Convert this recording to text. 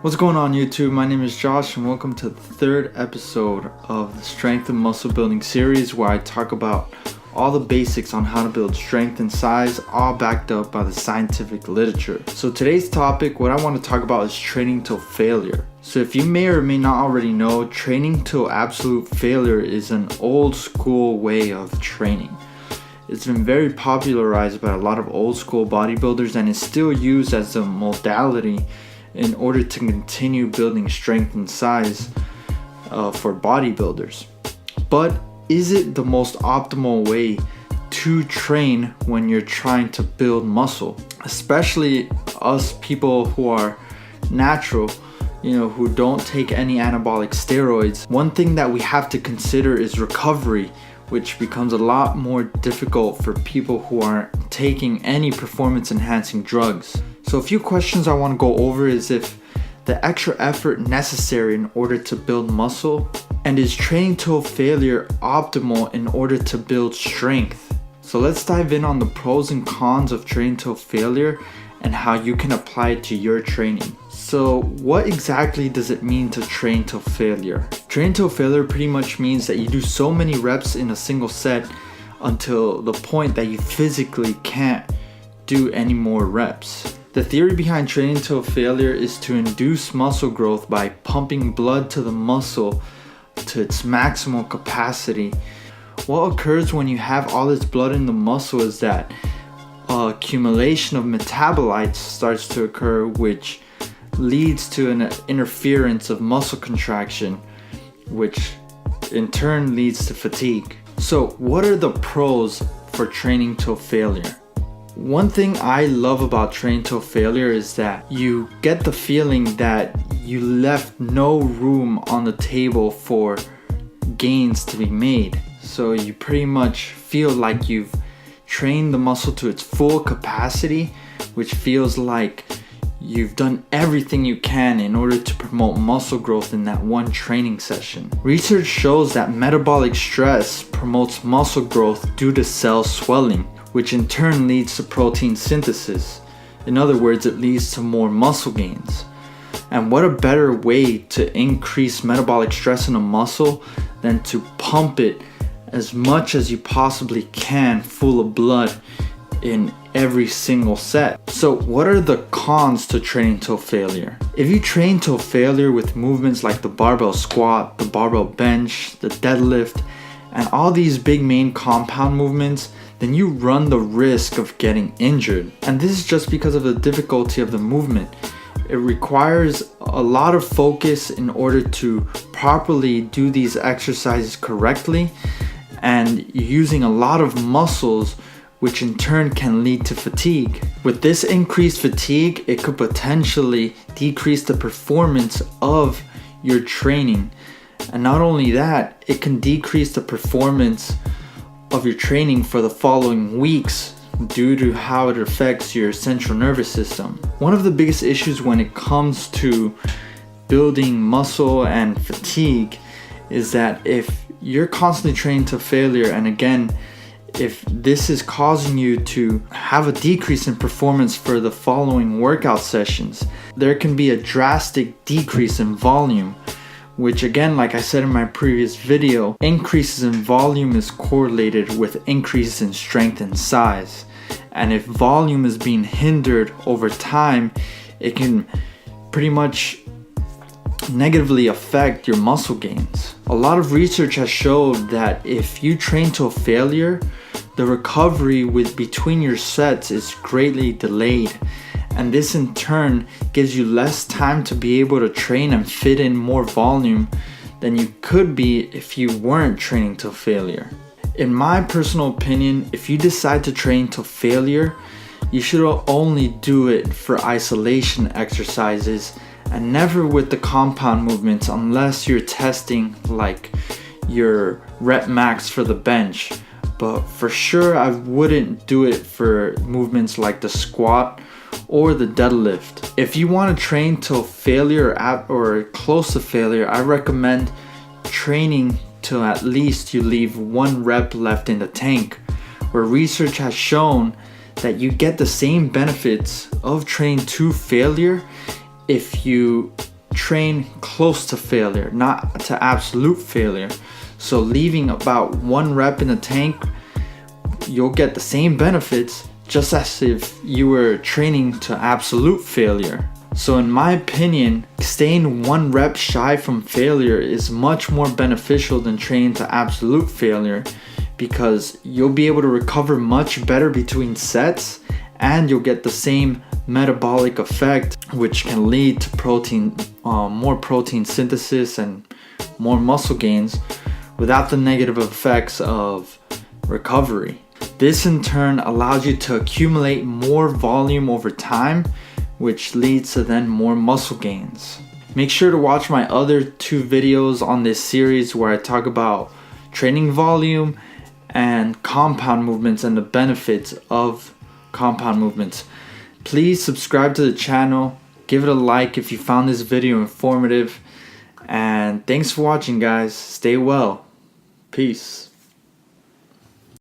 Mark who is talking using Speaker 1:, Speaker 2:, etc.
Speaker 1: What's going on YouTube? My name is Josh and welcome to the third episode of the Strength and Muscle Building series, where I talk about all the basics on how to build strength and size, all backed up by the scientific literature. So today's topic, what I want to talk about is training till failure. So if you may or may not already know, training till absolute failure is an old school way of training. It's been very popularized by a lot of old school bodybuilders and is still used as a modality in order to continue building strength and size for bodybuilders. But is it the most optimal way to train when you're trying to build muscle? Especially us people who are natural, who don't take any anabolic steroids. One thing that we have to consider is recovery, which becomes a lot more difficult for people who aren't taking any performance enhancing drugs. So a few questions I want to go over is if the extra effort necessary in order to build muscle, and is training till failure optimal in order to build strength? So let's dive in on the pros and cons of training till failure and how you can apply it to your training. So what exactly does it mean to train till failure? Train till failure pretty much means that you do so many reps in a single set until the point that you physically can't do any more reps. The theory behind training till failure is to induce muscle growth by pumping blood to the muscle to its maximal capacity. What occurs when you have all this blood in the muscle is that accumulation of metabolites starts to occur, which leads to an interference of muscle contraction, which in turn leads to fatigue. So what are the pros for training till failure? One thing I love about training till failure is that you get the feeling that you left no room on the table for gains to be made. So you pretty much feel like you've trained the muscle to its full capacity, which feels like you've done everything you can in order to promote muscle growth in that one training session. Research shows that metabolic stress promotes muscle growth due to cell swelling, which in turn leads to protein synthesis. In other words, it leads to more muscle gains. And what a better way to increase metabolic stress in a muscle than to pump it as much as you possibly can full of blood in every single set. So what are the cons to training till failure? If you train till failure with movements like the barbell squat, the barbell bench, the deadlift, and all these big main compound movements, then you run the risk of getting injured. And this is just because of the difficulty of the movement. It requires a lot of focus in order to properly do these exercises correctly, and you're using a lot of muscles, which in turn can lead to fatigue. With this increased fatigue, it could potentially decrease the performance of your training. And not only that, it can decrease the performance of your training for the following weeks due to how it affects your central nervous system. One of the biggest issues when it comes to building muscle and fatigue is that if you're constantly training to failure, and again, if this is causing you to have a decrease in performance for the following workout sessions, there can be a drastic decrease in volume, which again, like I said in my previous video, increases in volume is correlated with increases in strength and size. And if volume is being hindered over time, it can pretty much negatively affect your muscle gains. A lot of research has showed that if you train till failure, the recovery between your sets is greatly delayed, and this in turn gives you less time to be able to train and fit in more volume than you could be if you weren't training till failure. In my personal opinion, if you decide to train till failure, you should only do it for isolation exercises and never with the compound movements, unless you're testing like your rep max for the bench. But for sure, I wouldn't do it for movements like the squat or the deadlift. If you want to train till failure or close to failure, I recommend training till at least you leave one rep left in the tank, where research has shown that you get the same benefits of training to failure if you train close to failure, not to absolute failure. So leaving about 1 rep in the tank, you'll get the same benefits just as if you were training to absolute failure. So in my opinion, staying 1 rep shy from failure is much more beneficial than training to absolute failure, because you'll be able to recover much better between sets and you'll get the same metabolic effect, which can lead to more protein synthesis and more muscle gains without the negative effects of recovery. This in turn allows you to accumulate more volume over time, which leads to then more muscle gains. Make sure to watch my other 2 videos on this series where I talk about training volume and compound movements and the benefits of compound movements. Please subscribe to the channel, give it a like if you found this video informative, and thanks for watching, guys. Stay well. Peace.